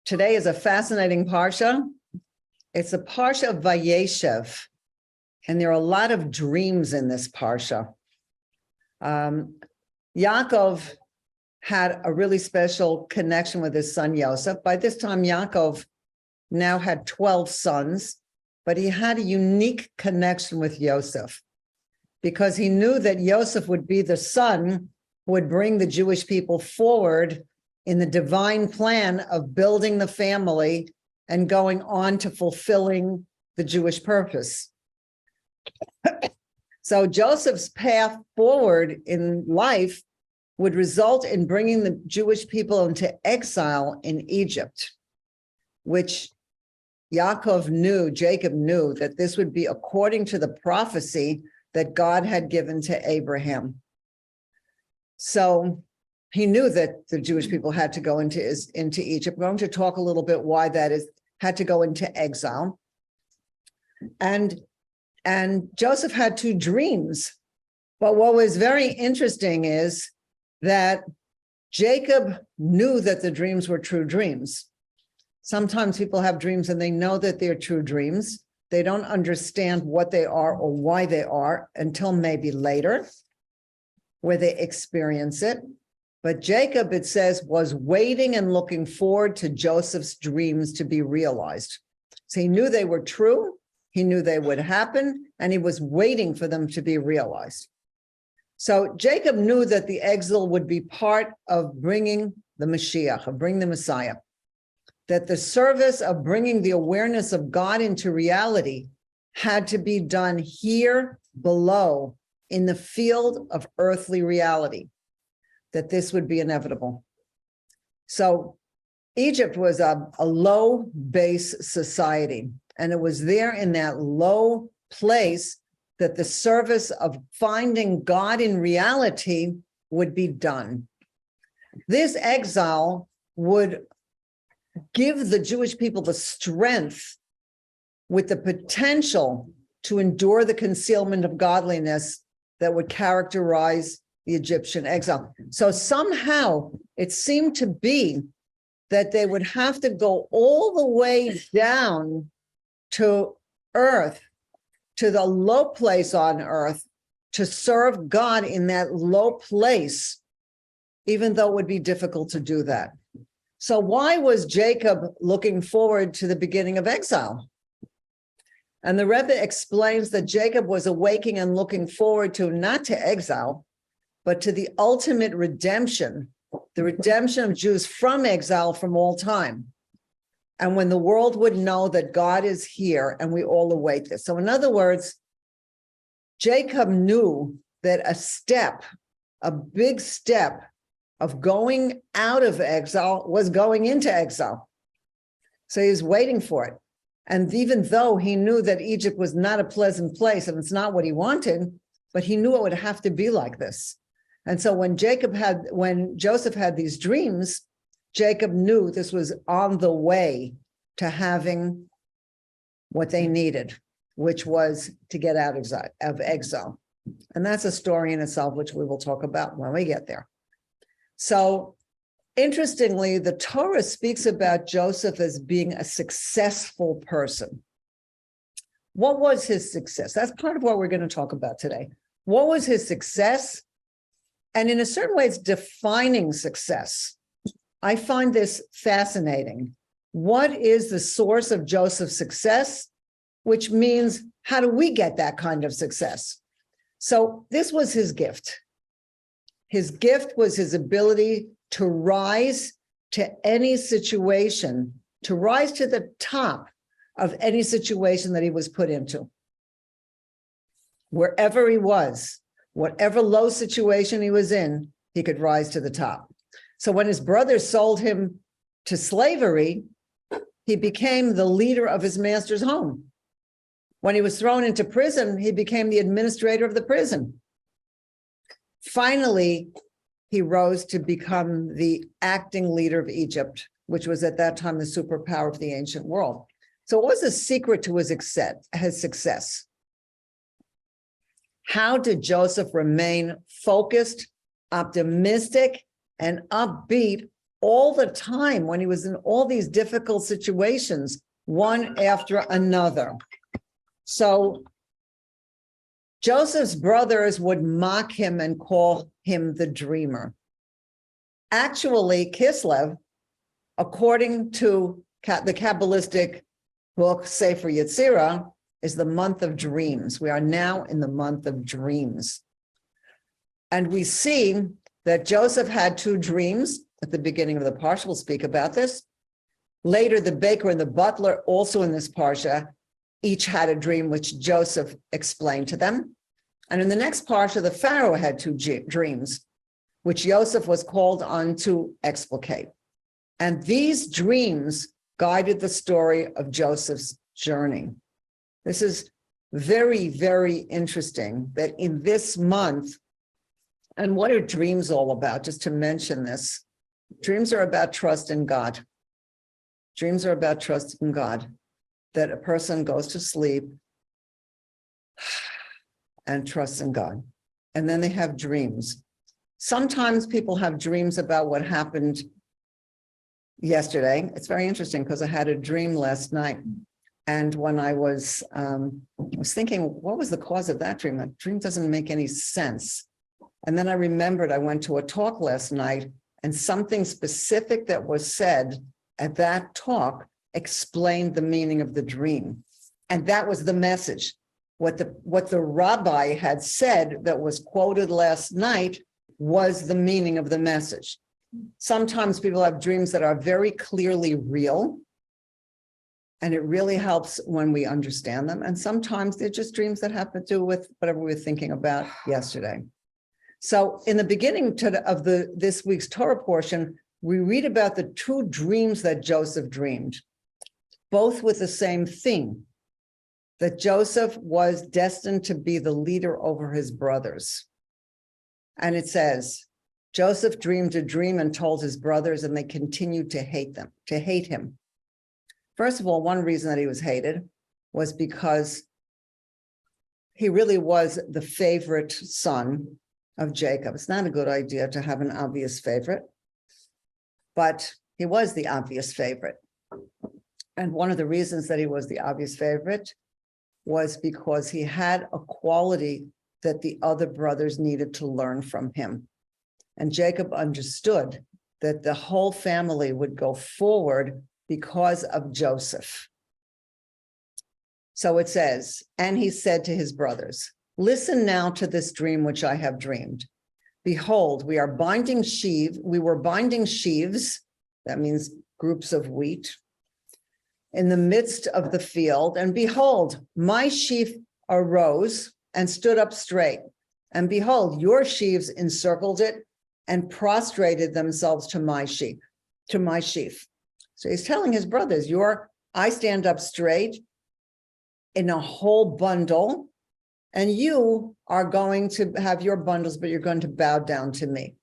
Today is a fascinating Parsha. It's a Parsha Vayeishev, and there are a lot of dreams in this Parsha. Yaakov had a really special connection with his son Yosef. By this time, Yaakov now had 12 sons, but he had a unique connection with Yosef because he knew that Yosef would be the son who would bring the Jewish people forward in the divine plan of building the family and going on to fulfilling the Jewish purpose. So Joseph's path forward in life would result in bringing the Jewish people into exile in Egypt, which Jacob knew that this would be according to the prophecy that God had given to Abraham. So he knew that the Jewish people had to go into Egypt. We're going to talk a little bit why that is, had to go into exile. And Joseph had two dreams. But what was very interesting is that Jacob knew that the dreams were true dreams. Sometimes people have dreams and they know that they're true dreams. They don't understand what they are or why they are until maybe later, where they experience it. But Jacob, it says, was waiting and looking forward to Joseph's dreams to be realized. So he knew they were true, he knew they would happen, and he was waiting for them to be realized. So Jacob knew that the exile would be part of bringing the Mashiach, of bringing the Messiah, that the service of bringing the awareness of God into reality had to be done here below in the field of earthly reality, that this would be inevitable. So Egypt was a low base society, and it was there in that low place that the service of finding God in reality would be done. This exile would give the Jewish people the strength with the potential to endure the concealment of godliness that would characterize the Egyptian exile. So somehow it seemed to be that they would have to go all the way down to earth, to the low place on earth, to serve God in that low place, even though it would be difficult to do that. So why was Jacob looking forward to the beginning of exile? And the Rebbe explains that Jacob was awaking and looking forward to not to exile, but to the ultimate redemption, the redemption of Jews from exile from all time. And when the world would know that God is here and we all await this. So in other words, Jacob knew that a big step of going out of exile was going into exile. So he was waiting for it. And even though he knew that Egypt was not a pleasant place and it's not what he wanted, but he knew it would have to be like this. And so when Joseph had these dreams, Jacob knew this was on the way to having what they needed, which was to get out of exile. And that's a story in itself, which we will talk about when we get there. So interestingly, the Torah speaks about Joseph as being a successful person. What was his success? That's part of what we're going to talk about today. What was his success? And in a certain way, it's defining success. I find this fascinating. What is the source of Joseph's success? Which means, how do we get that kind of success? So this was his gift. His gift was his ability to rise to any situation, to rise to the top of any situation that he was put into. Wherever he was, whatever low situation he was in, he could rise to the top. So when his brothers sold him to slavery, he became the leader of his master's home. When he was thrown into prison, he became the administrator of the prison. Finally, he rose to become the acting leader of Egypt, which was at that time the superpower of the ancient world. So what was the secret to his success? How did Joseph remain focused, optimistic, and upbeat all the time when he was in all these difficult situations, one after another. So Joseph's brothers would mock him and call him the dreamer. Actually, Kislev, according to the Kabbalistic book Sefer Yetzirah, is the month of dreams. We are now in the month of dreams. And we see that Joseph had two dreams at the beginning of the Parsha. We'll speak about this. Later, the baker and the butler, also in this Parsha, each had a dream which Joseph explained to them. And in the next Parsha, the Pharaoh had two dreams, which Yosef was called on to explicate. And these dreams guided the story of Joseph's journey. This is very, very interesting that in this month, and what are dreams all about? Just to mention this, dreams are about trust in God. Dreams are about trust in God, that a person goes to sleep and trusts in God. And then they have dreams. Sometimes people have dreams about what happened yesterday. It's very interesting because I had a dream last night. And when I was thinking, what was the cause of that dream? That dream doesn't make any sense. And then I remembered I went to a talk last night and something specific that was said at that talk explained the meaning of the dream. And that was the message. What the rabbi had said that was quoted last night was the meaning of the message. Sometimes people have dreams that are very clearly real, and it really helps when we understand them. And sometimes they're just dreams that have to do with whatever we were thinking about yesterday. So in the beginning of this week's Torah portion, we read about the two dreams that Joseph dreamed, both with the same theme, that Joseph was destined to be the leader over his brothers. And it says, Joseph dreamed a dream and told his brothers, and they continued to hate him. First of all, one reason that he was hated was because he really was the favorite son of Jacob. It's not a good idea to have an obvious favorite, but he was the obvious favorite. And one of the reasons that he was the obvious favorite was because he had a quality that the other brothers needed to learn from him. And Jacob understood that the whole family would go forward because of Joseph. So it says, and he said to his brothers, listen now to this dream which I have dreamed. Behold, we were binding sheaves, that means groups of wheat, in the midst of the field. And behold, my sheaf arose and stood up straight. And behold, your sheaves encircled it and prostrated themselves to my sheaf. So he's telling his brothers, I stand up straight in a whole bundle, and you are going to have your bundles, but you're going to bow down to me.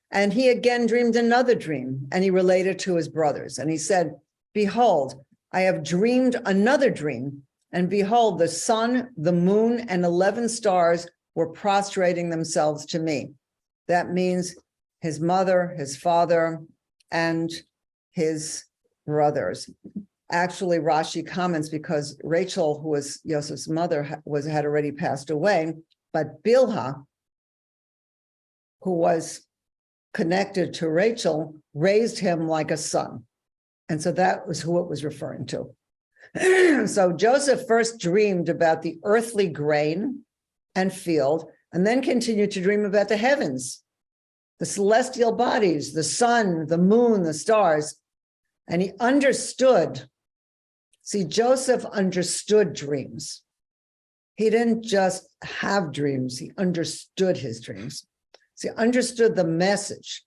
And he again dreamed another dream, and he related to his brothers. And he said, behold, I have dreamed another dream, and behold, the sun, the moon, and 11 stars were prostrating themselves to me. That means his mother, his father, and his brothers. Actually, Rashi comments because Rachel, who was Yosef's mother, had already passed away, but Bilhah, who was connected to Rachel, raised him like a son. And so that was who it was referring to. So Joseph first dreamed about the earthly grain and field, and then continued to dream about the heavens, the celestial bodies, the sun, the moon, the stars. And he understood. See, Joseph understood dreams. He didn't just have dreams, he understood his dreams. See, understood the message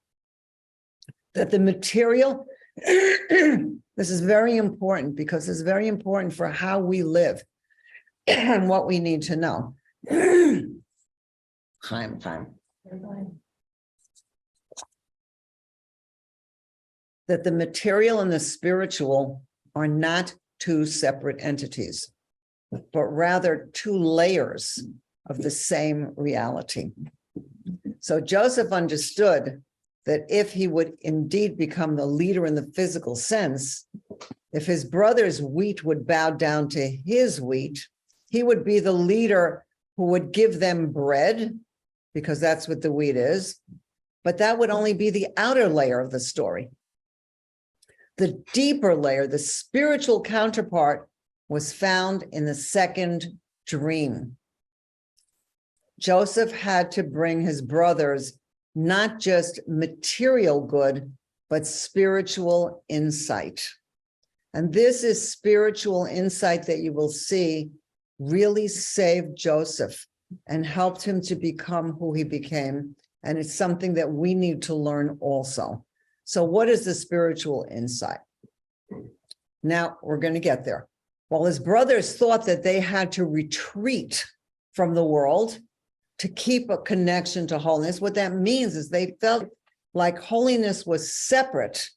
that the material, this is very important because it's very important for how we live and what we need to know. Time. That the material and the spiritual are not two separate entities, but rather two layers of the same reality. So Joseph understood that if he would indeed become the leader in the physical sense, if his brother's wheat would bow down to his wheat, he would be the leader who would give them bread, because that's what the wheat is. But that would only be the outer layer of the story. The deeper layer, the spiritual counterpart, was found in the second dream. Joseph had to bring his brothers not just material good, but spiritual insight. And this is spiritual insight that you will see really saved Joseph and helped him to become who he became. And it's something that we need to learn also. So what is the spiritual insight? Now we're going to get there. While his brothers thought that they had to retreat from the world to keep a connection to holiness, what that means is they felt like holiness was separate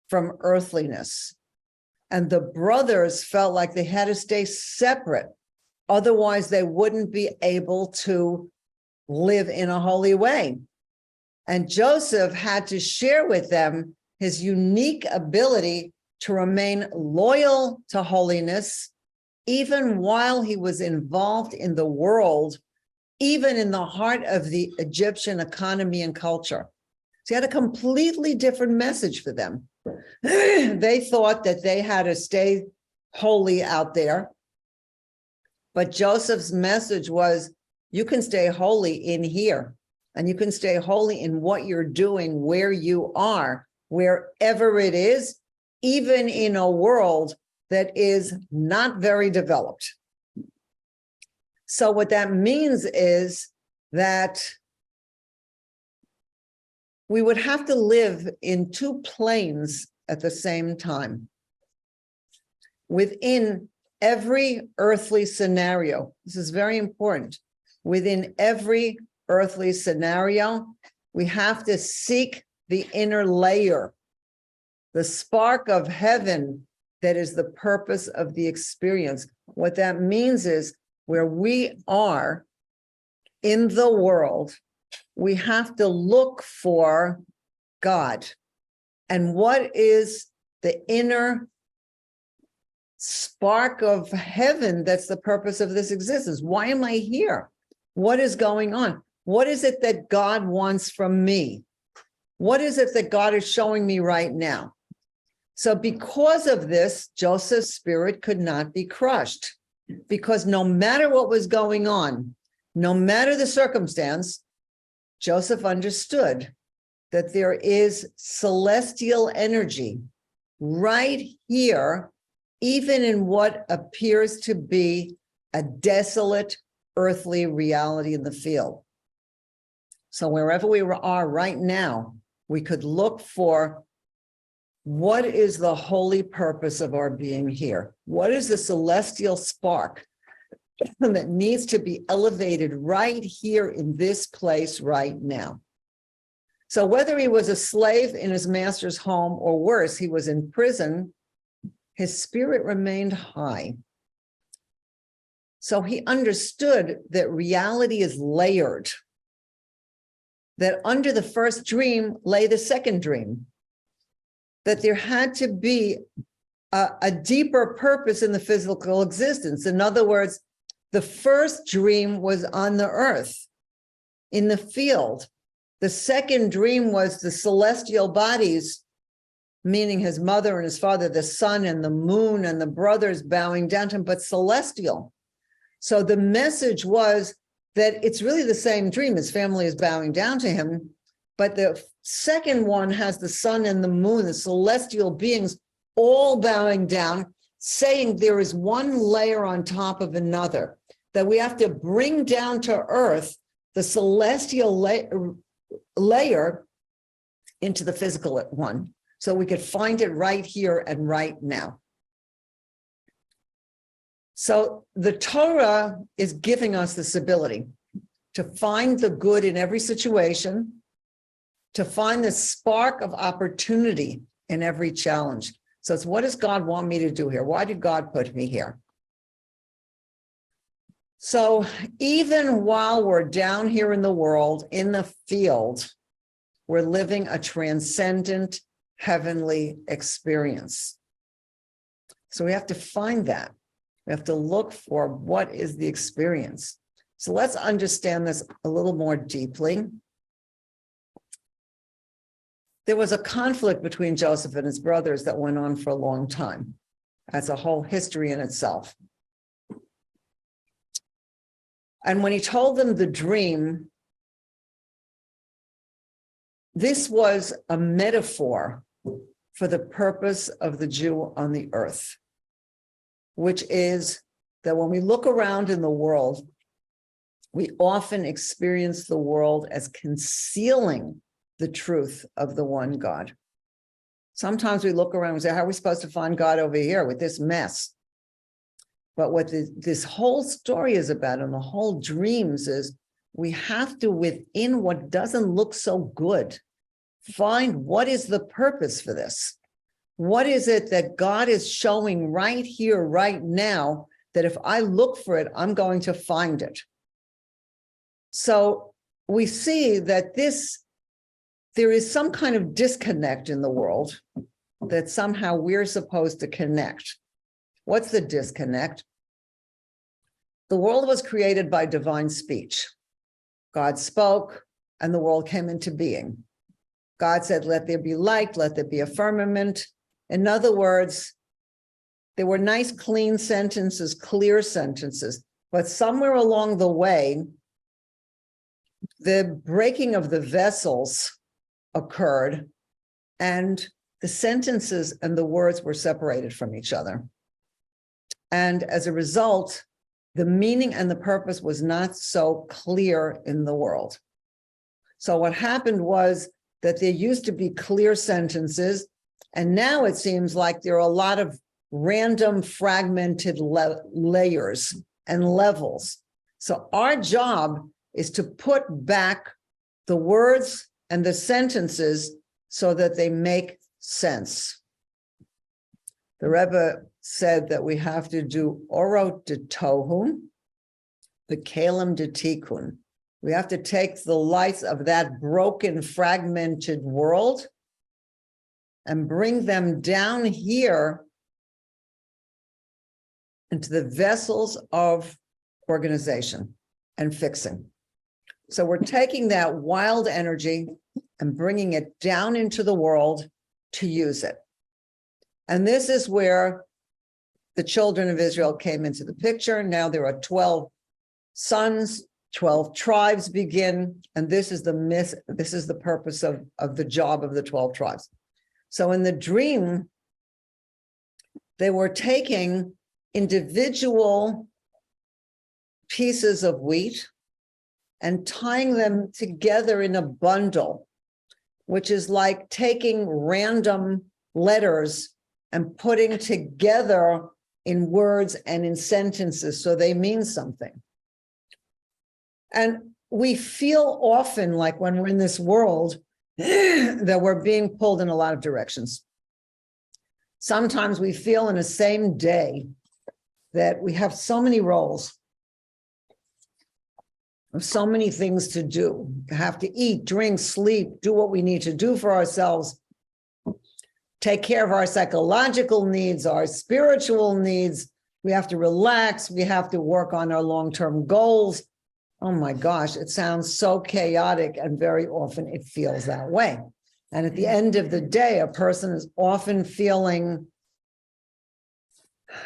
from earthliness. And the brothers felt like they had to stay separate. Otherwise, they wouldn't be able to live in a holy way. And Joseph had to share with them his unique ability to remain loyal to holiness, even while he was involved in the world, even in the heart of the Egyptian economy and culture. So he had a completely different message for them. They thought that they had to stay holy out there. But Joseph's message was, you can stay holy in here, and you can stay holy in what you're doing, where you are, wherever it is, even in a world that is not very developed. So what that means is that we would have to live in two planes at the same time. Within every earthly scenario, this is very important, within every earthly scenario, we have to seek the inner layer, the spark of heaven that is the purpose of the experience. What that means is where we are in the world, we have to look for God. And what is the inner spark of heaven that's the purpose of this existence? Why am I here? What is going on? What is it that God wants from me? What is it that God is showing me right now? So because of this, Joseph's spirit could not be crushed, because no matter what was going on, no matter the circumstance, Joseph understood that there is celestial energy right here, even in what appears to be a desolate earthly reality in the field. So wherever we are right now, we could look for what is the holy purpose of our being here? What is the celestial spark that needs to be elevated right here in this place right now? So whether he was a slave in his master's home, or worse, he was in prison, his spirit remained high. So he understood that reality is layered, that under the first dream lay the second dream, that there had to be a deeper purpose in the physical existence. In other words, the first dream was on the earth, in the field. The second dream was the celestial bodies, meaning his mother and his father, the sun and the moon and the brothers bowing down to him, but celestial. So the message was that it's really the same dream. His family is bowing down to him, but the second one has the sun and the moon, the celestial beings, all bowing down, saying there is one layer on top of another, that we have to bring down to earth the celestial layer into the physical one, so we could find it right here and right now. So the Torah is giving us this ability to find the good in every situation, to find the spark of opportunity in every challenge. So it's, what does God want me to do here? Why did God put me here? So even while we're down here in the world, in the field, we're living a transcendent heavenly experience. So we have to find that. We have to look for what is the experience. So let's understand this a little more deeply. There was a conflict between Joseph and his brothers that went on for a long time. That's a whole history in itself. And when he told them the dream, this was a metaphor for the purpose of the Jew on the earth, which is that when we look around in the world, we often experience the world as concealing the truth of the one God. Sometimes we look around and say, how are we supposed to find God over here with this mess? But what this whole story is about, and the whole dreams, is we have to, within what doesn't look so good, find what is the purpose for this. What is it that God is showing right here, right now, that if I look for it, I'm going to find it? So we see that there is some kind of disconnect in the world that somehow we're supposed to connect. What's the disconnect? The world was created by divine speech. God spoke and the world came into being. God said, let there be light, let there be a firmament. In other words, there were nice, clean sentences, clear sentences, but somewhere along the way, the breaking of the vessels occurred and the sentences and the words were separated from each other. And as a result, the meaning and the purpose was not so clear in the world. So what happened was that there used to be clear sentences, and now it seems like there are a lot of random fragmented layers and levels. So our job is to put back the words and the sentences so that they make sense. The Rebbe said that we have to do orot de tohu, the kalim de tikkun. We have to take the lights of that broken, fragmented world and bring them down here into the vessels of organization and fixing. So we're taking that wild energy and bringing it down into the world to use it. And this is where the children of Israel came into the picture. Now there are 12 sons, 12 tribes begin, and this is the purpose of the job of the 12 tribes. So in the dream, they were taking individual pieces of wheat and tying them together in a bundle, which is like taking random letters and putting together in words and in sentences so they mean something. And we feel often like when we're in this world that we're being pulled in a lot of directions. Sometimes we feel in the same day that we have so many roles, so many things to do. We have to eat, drink, sleep, do what we need to do for ourselves, take care of our psychological needs, our spiritual needs. We have to relax. We have to work on our long-term goals. Oh my gosh, it sounds so chaotic, and very often it feels that way. And at the end of the day, a person is often feeling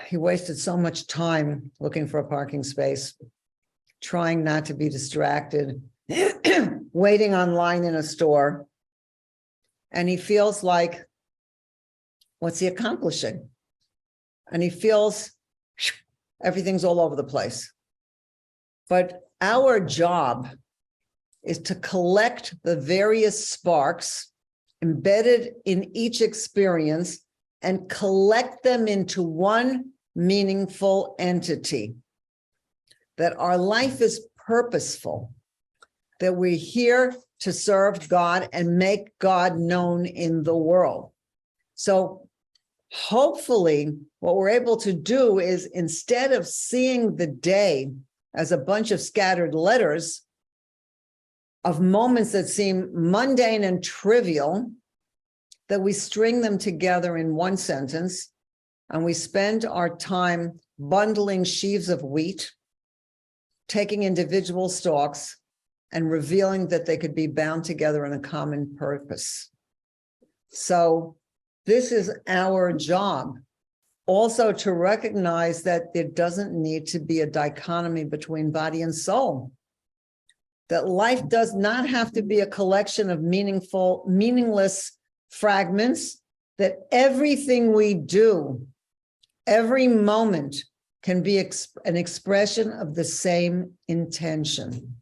he wasted so much time looking for a parking space, trying not to be distracted, waiting online in a store. And he feels like, what's he accomplishing? And he feels everything's all over the place. But our job is to collect the various sparks embedded in each experience and collect them into one meaningful entity. That our life is purposeful, that we're here to serve God and make God known in the world. So hopefully what we're able to do is, instead of seeing the day as a bunch of scattered letters, of moments that seem mundane and trivial, that we string them together in one sentence, and we spend our time bundling sheaves of wheat, taking individual stalks, and revealing that they could be bound together in a common purpose. So this is our job, also to recognize that there doesn't need to be a dichotomy between body and soul, that life does not have to be a collection of meaningless fragments, that everything we do, every moment, can be an expression of the same intention,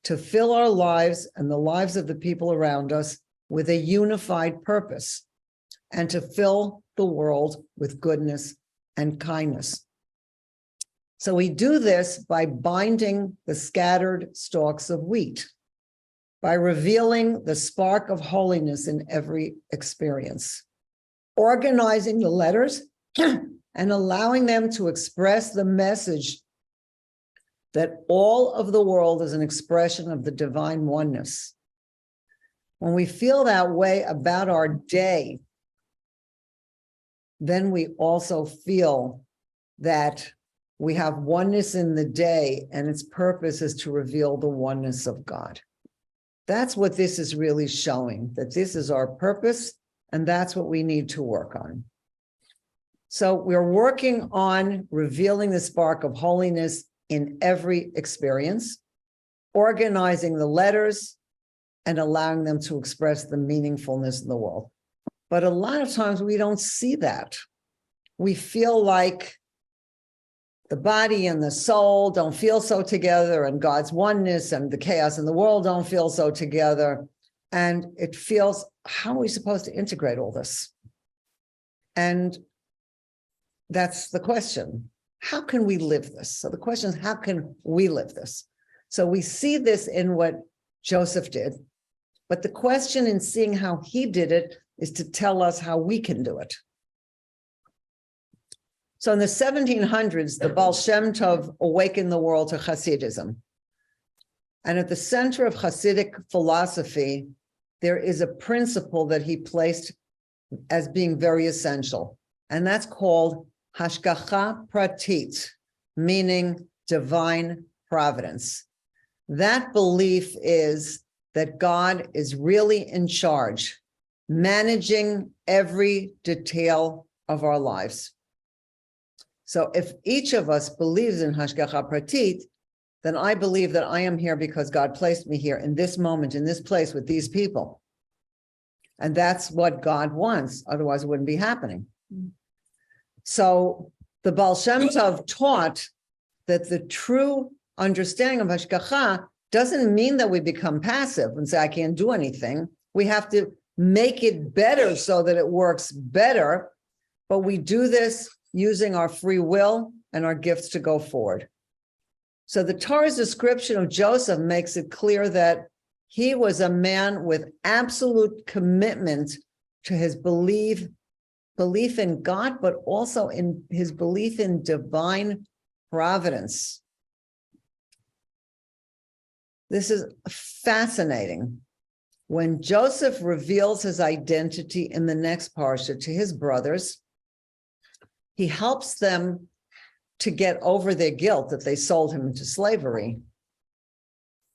to fill our lives and the lives of the people around us with a unified purpose, and to fill the world with goodness and kindness. So we do this by binding the scattered stalks of wheat, by revealing the spark of holiness in every experience, organizing the letters and allowing them to express the message that all of the world is an expression of the divine oneness. When we feel that way about our day, then we also feel that we have oneness in the day, and its purpose is to reveal the oneness of God. That's what this is really showing, that this is our purpose, and that's what we need to work on. So we're working on revealing the spark of holiness in every experience, organizing the letters, and allowing them to express the meaningfulness in the world. But a lot of times we don't see that. We feel like the body and the soul don't feel so together, and God's oneness and the chaos in the world don't feel so together. And it feels, how are we supposed to integrate all this? And that's the question. How can we live this? So the question is, how can we live this? So we see this in what Joseph did, but the question in seeing how he did it is to tell us how we can do it. So in the 1700s, the Baal Shem Tov awakened the world to Chassidism. And at the center of Hasidic philosophy, there is a principle that he placed as being very essential, and that's called Hashgacha Pratit, meaning divine providence. That belief is that God is really in charge, managing every detail of our lives. So if each of us believes in Hashgacha Pratit, then I believe that I am here because God placed me here in this moment, in this place with these people. And that's what God wants, otherwise it wouldn't be happening. So the Baal Shem Tov taught that the true understanding of Hashgacha doesn't mean that we become passive and say, I can't do anything. We have to make it better so that it works better. But we do this using our free will and our gifts to go forward. So the Torah's description of Joseph makes it clear that he was a man with absolute commitment to his belief in God, but also in his belief in divine providence. This is fascinating. When Joseph reveals his identity in the next parsha to his brothers, he helps them to get over their guilt that they sold him into slavery.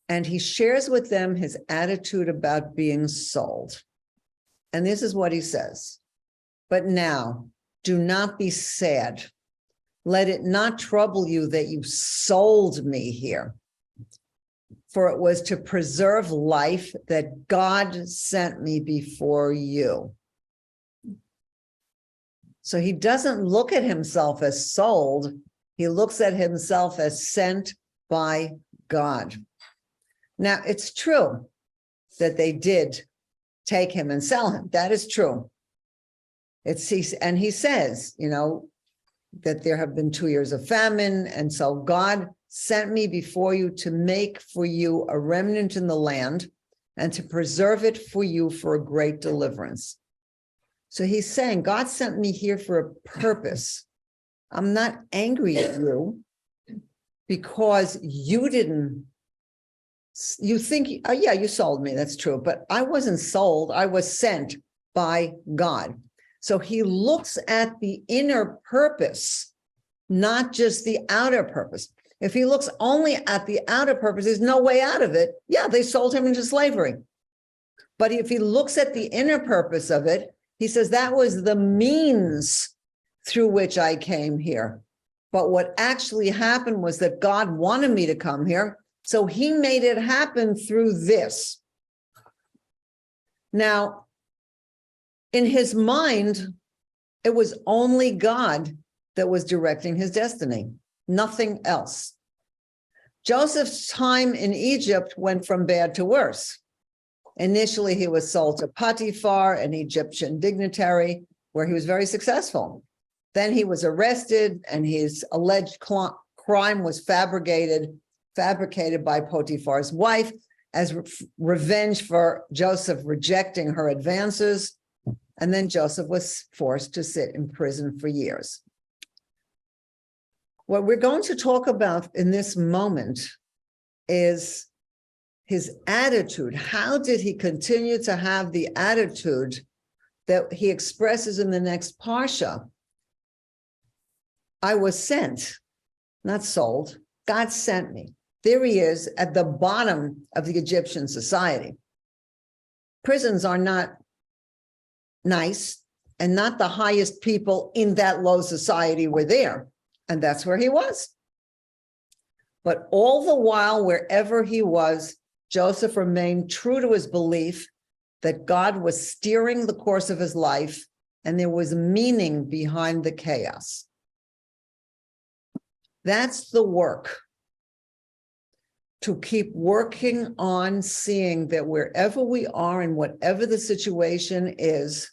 And he shares with them his attitude about being sold. And this is what he says. But now, do not be sad. Let it not trouble you that you sold me here. For it was to preserve life that God sent me before you. So he doesn't look at himself as sold. He looks at himself as sent by God. Now, it's true that they did take him and sell him. That is true. And he says, that there have been 2 years of famine. And so God sent me before you to make for you a remnant in the land and to preserve it for you for a great deliverance. So he's saying, God sent me here for a purpose. I'm not angry at you because you didn't You think, oh, yeah, you sold me. That's true. But I wasn't sold. I was sent by God. So he looks at the inner purpose, not just the outer purpose. If he looks only at the outer purpose, there's no way out of it. Yeah, they sold him into slavery. But if he looks at the inner purpose of it, he says that was the means through which I came here. But what actually happened was that God wanted me to come here. So he made it happen through this. Now, in his mind, it was only God that was directing his destiny, nothing else. Joseph's time in Egypt went from bad to worse. Initially, he was sold to Potiphar, an Egyptian dignitary, where he was very successful. Then he was arrested, and his alleged crime was fabricated by Potiphar's wife as revenge for Joseph rejecting her advances. And then Joseph was forced to sit in prison for years. What we're going to talk about in this moment is his attitude. How did he continue to have the attitude that he expresses in the next Parsha? I was sent, not sold. God sent me. There he is at the bottom of the Egyptian society. Prisons are not nice, and not the highest people in that low society were there. And that's where he was. But all the while, wherever he was, Joseph remained true to his belief that God was steering the course of his life, and there was meaning behind the chaos. That's the work. To keep working on seeing that wherever we are and whatever the situation is,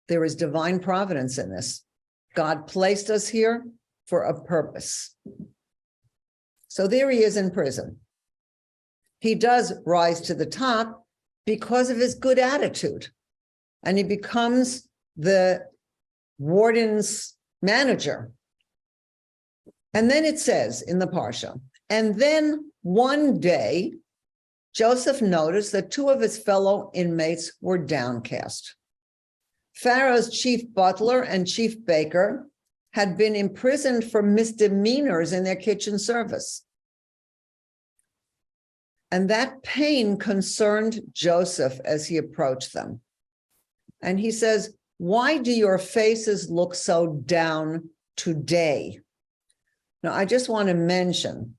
there is divine providence in this. God placed us here for a purpose. So there he is in prison. He does rise to the top because of his good attitude, and he becomes the warden's manager. And then it says in the Parsha, and then one day, Joseph noticed that two of his fellow inmates were downcast. Pharaoh's chief butler and chief baker had been imprisoned for misdemeanors in their kitchen service. And that pain concerned Joseph as he approached them. And he says, "Why do your faces look so down today?" Now, I just want to mention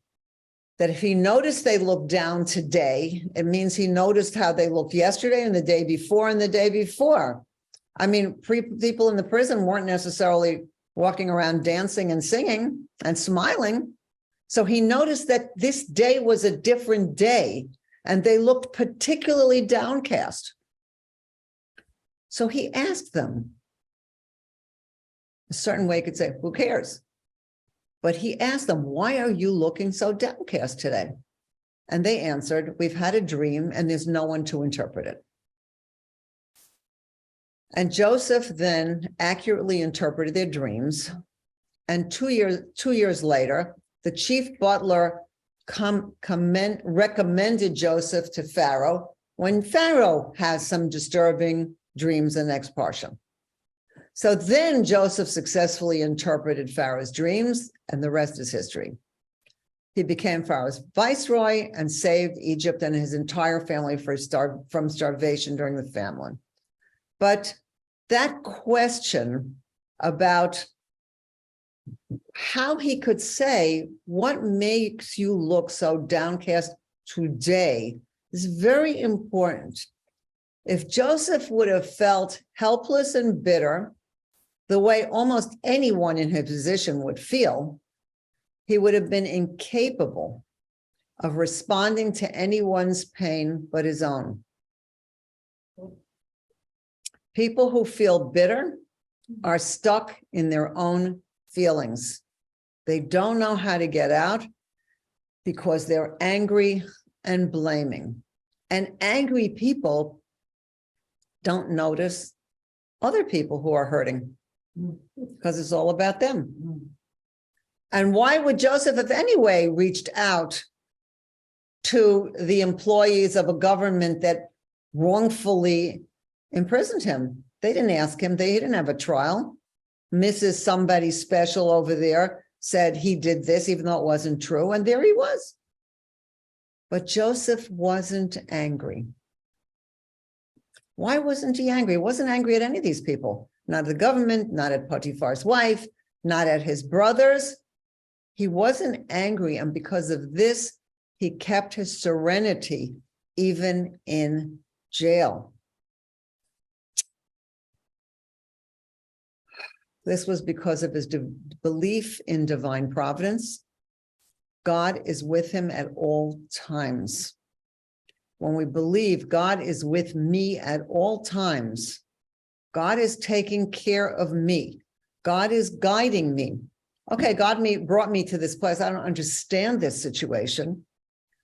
that if he noticed they looked down today, it means he noticed how they looked yesterday and the day before and the day before. I mean, people in the prison weren't necessarily walking around dancing and singing and smiling. So he noticed that this day was a different day, and they looked particularly downcast. So he asked them. A certain way he could say, who cares? But he asked them, why are you looking so downcast today? And they answered, we've had a dream and there's no one to interpret it. And Joseph then accurately interpreted their dreams. And 2 years later, the chief butler recommended Joseph to Pharaoh when Pharaoh has some disturbing dreams in the next Parsha. So then Joseph successfully interpreted Pharaoh's dreams, and the rest is history. He became Pharaoh's viceroy and saved Egypt and his entire family from starvation during the famine. But that question about how he could say, what makes you look so downcast today, is very important. If Joseph would have felt helpless and bitter, the way almost anyone in his position would feel, he would have been incapable of responding to anyone's pain but his own. People who feel bitter are stuck in their own feelings. They don't know how to get out because they're angry and blaming. And angry people don't notice other people who are hurting because it's all about them. And why would Joseph have anyway reached out to the employees of a government that wrongfully imprisoned him. They didn't ask him. He didn't have a trial. Mrs. Somebody Special over there said he did this, even though it wasn't true. And there he was. But Joseph wasn't angry. Why wasn't he angry? He wasn't angry at any of these people. Not at the government, not at Potiphar's wife, not at his brothers. He wasn't angry. And because of this, he kept his serenity even in jail. This was because of his belief in divine providence. God is with him at all times. When we believe God is with me at all times, God is taking care of me. God is guiding me. Okay, God brought me to this place. I don't understand this situation.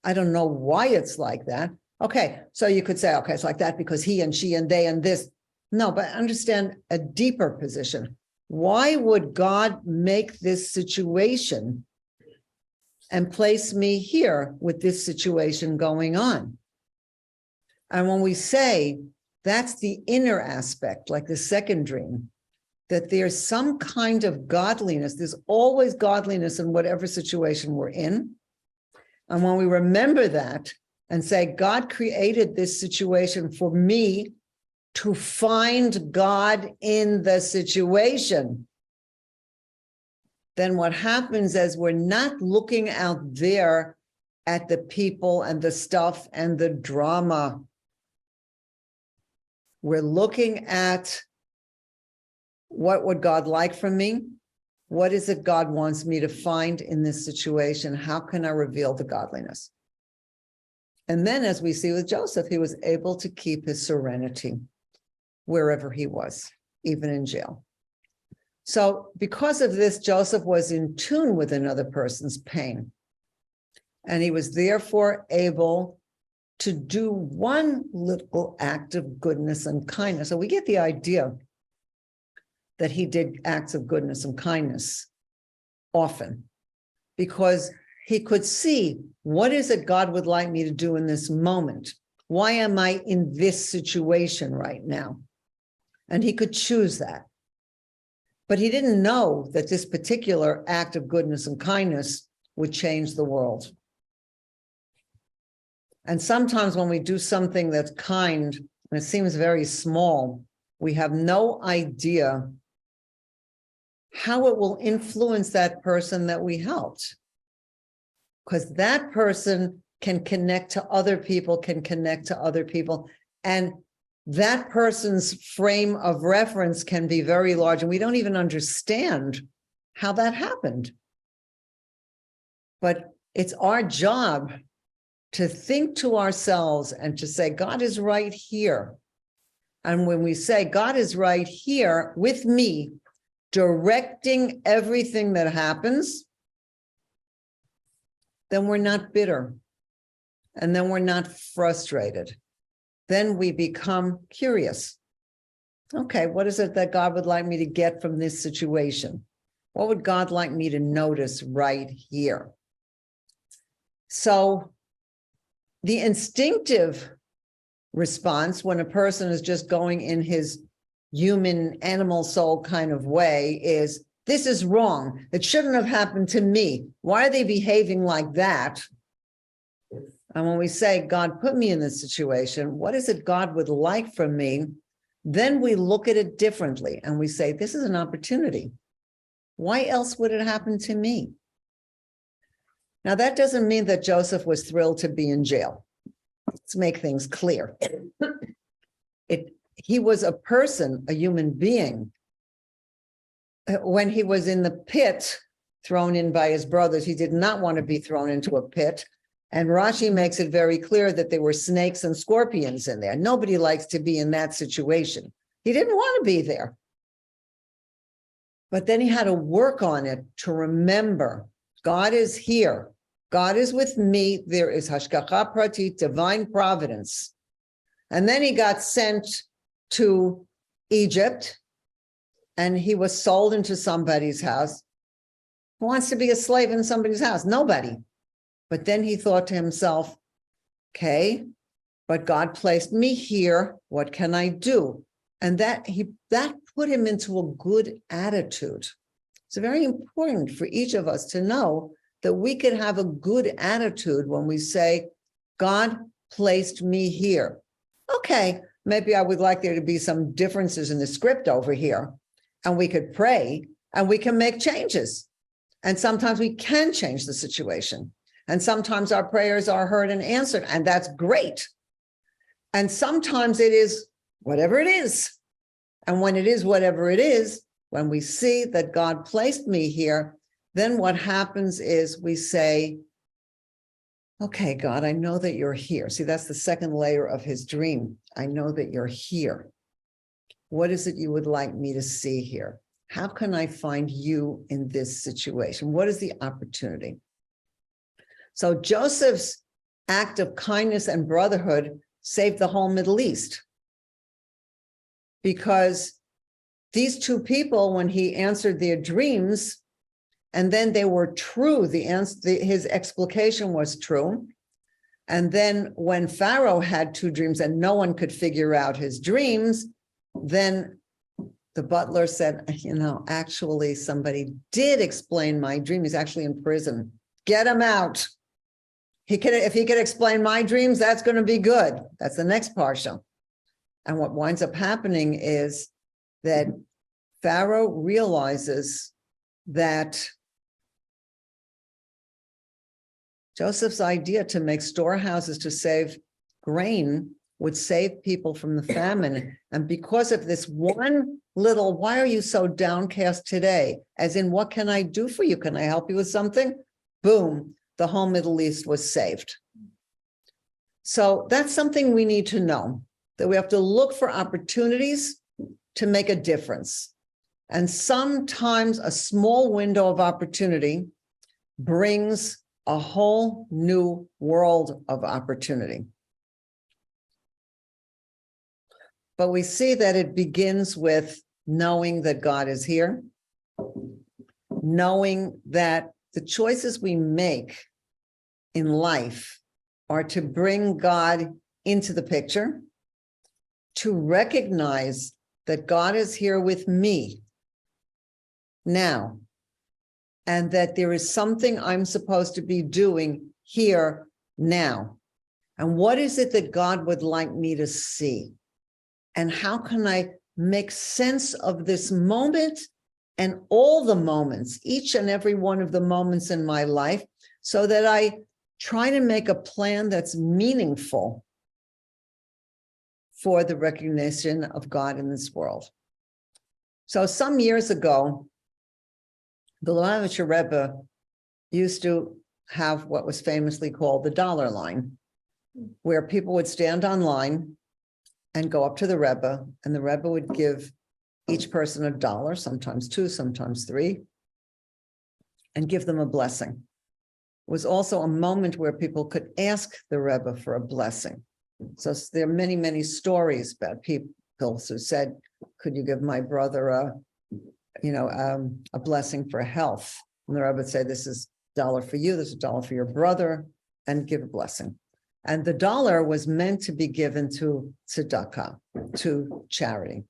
I don't know why it's like that. Okay, so you could say, okay, it's like that because he and she and they and this. No, but understand a deeper position. Why would God make this situation and place me here with this situation going on? And when we say that's the inner aspect, like the second dream, that there's some kind of godliness, there's always godliness in whatever situation we're in. And when we remember that and say, God created this situation for me to find God in the situation, then what happens is we're not looking out there at the people and the stuff and the drama. We're looking at what would God like from me? What is it God wants me to find in this situation? How can I reveal the godliness? And then, as we see with Joseph, he was able to keep his serenity wherever he was, even in jail. So because of this, Joseph was in tune with another person's pain. And he was therefore able to do one little act of goodness and kindness. So we get the idea that he did acts of goodness and kindness often, because he could see, what is it God would like me to do in this moment? Why am I in this situation right now? And he could choose that. But he didn't know that this particular act of goodness and kindness would change the world. And sometimes when we do something that's kind, and it seems very small, we have no idea how it will influence that person that we helped. Because that person can connect to other people, and that person's frame of reference can be very large, and we don't even understand how that happened. But it's our job to think to ourselves and to say, God is right here. And when we say God is right here with me, directing everything that happens, then we're not bitter. And then we're not frustrated. Then we become curious. Okay, what is it that God would like me to get from this situation? What would God like me to notice right here? So the instinctive response when a person is just going in his human animal soul kind of way is, this is wrong. It shouldn't have happened to me. Why are they behaving like that? And when we say, God put me in this situation, what is it God would like from me? Then we look at it differently and we say, this is an opportunity. Why else would it happen to me? Now, that doesn't mean that Joseph was thrilled to be in jail. Let's make things clear. He was a person, a human being. When he was in the pit, thrown in by his brothers, he did not want to be thrown into a pit. And Rashi makes it very clear that there were snakes and scorpions in there. Nobody likes to be in that situation. He didn't want to be there. But then he had to work on it to remember, God is here. God is with me. There is hashgacha pratit, divine providence. And then he got sent to Egypt, and he was sold into somebody's house. Who wants to be a slave in somebody's house? Nobody. But then he thought to himself, Okay, but God placed me here. What can I do? And that put him into a good attitude. It's very important for each of us to know that we can have a good attitude when we say, God placed me here. Okay, maybe I would like there to be some differences in the script over here, and we could pray and we can make changes. And sometimes we can change the situation. And sometimes our prayers are heard and answered, and that's great. And sometimes it is whatever it is. And when it is whatever it is, when we see that God placed me here, then what happens is we say, okay, God, I know that you're here. See, that's the second layer of his dream. I know that you're here. What is it you would like me to see here? How can I find you in this situation? What is the opportunity? So Joseph's act of kindness and brotherhood saved the whole Middle East. Because these two people, when he answered their dreams, and then they were true, his explication was true. And then when Pharaoh had two dreams and no one could figure out his dreams, then the butler said, actually somebody did explain my dream. He's actually in prison. Get him out. If he could explain my dreams, that's going to be good. That's the next parsha. And what winds up happening is that Pharaoh realizes that Joseph's idea to make storehouses to save grain would save people from the famine. And because of this one little, why are you so downcast today? As in, what can I do for you? Can I help you with something? Boom, the whole Middle East was saved. So that's something we need to know, that we have to look for opportunities to make a difference. And sometimes a small window of opportunity brings a whole new world of opportunity. But we see that it begins with knowing that God is here, knowing that the choices we make in life are to bring God into the picture, to recognize that God is here with me now, and that there is something I'm supposed to be doing here now. And what is it that God would like me to see? And how can I make sense of this moment and all the moments, each and every one of the moments in my life, so that I try to make a plan that's meaningful for the recognition of God in this world. So some years ago, the Lubavitcher Rebbe used to have what was famously called the dollar line, where people would stand on line and go up to the Rebbe, and the Rebbe would give each person $1, sometimes 2, sometimes 3, and give them a blessing. It was also a moment where people could ask the Rebbe for a blessing. So there are many, many stories about people who said, could you give my brother a blessing for health? And the Rebbe would say, this is $1 for you, this is $1 for your brother, and give a blessing. And the $1 was meant to be given to tzedakah, to charity.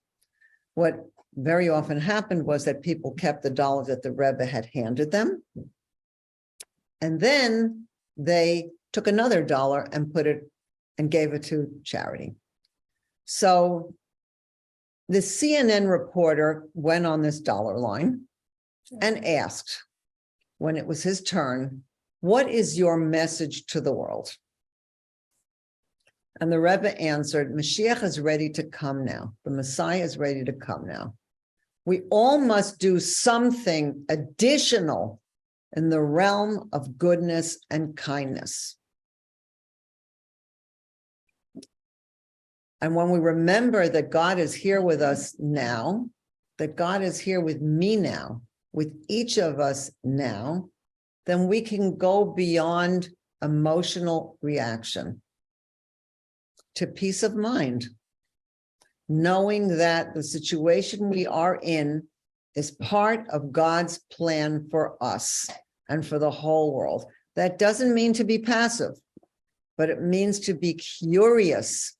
What very often happened was that people kept the $1 that the Rebbe had handed them, and then they took another $1 and put it and gave it to charity. So the CNN reporter went on this dollar line and asked, when it was his turn, what is your message to the world? And the Rebbe answered, Mashiach is ready to come now. The Messiah is ready to come now. We all must do something additional in the realm of goodness and kindness. And when we remember that God is here with us now, that God is here with me now, with each of us now, then we can go beyond emotional reaction to peace of mind, knowing that the situation we are in is part of God's plan for us and for the whole world. That doesn't mean to be passive. but it means to be curious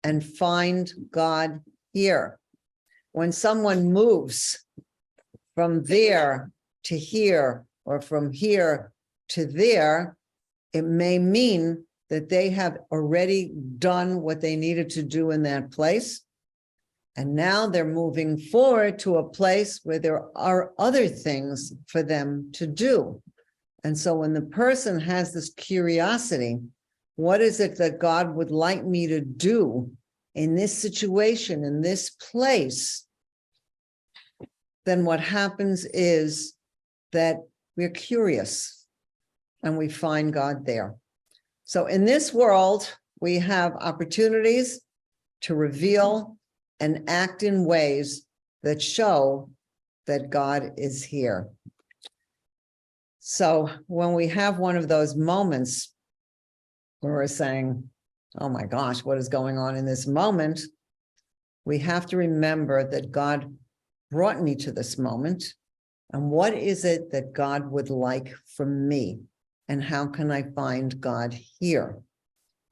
and find God here. When someone moves from there to here, or from here to there, it may mean that they have already done what they needed to do in that place. And now they're moving forward to a place where there are other things for them to do. And so when the person has this curiosity, what is it that God would like me to do in this situation, in this place? Then what happens is that we're curious and we find God there. So in this world, we have opportunities to reveal and act in ways that show that God is here. So when we have one of those moments where we're saying, oh my gosh, what is going on in this moment? We have to remember that God brought me to this moment. And what is it that God would like from me? And how can I find God here?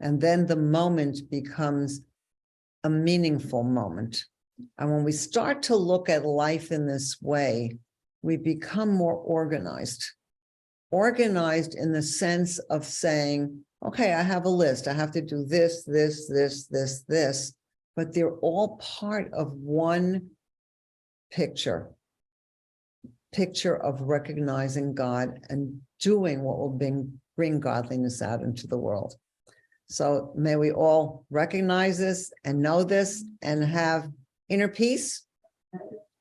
And then the moment becomes a meaningful moment. And when we start to look at life in this way, we become more organized. Organized in the sense of saying, okay, I have a list. I have to do this, this, this, this, this, but they're all part of one picture of recognizing God and doing what will bring godliness out into the world. So may we all recognize this and know this and have inner peace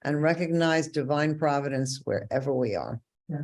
and recognize divine providence wherever we are. Yeah.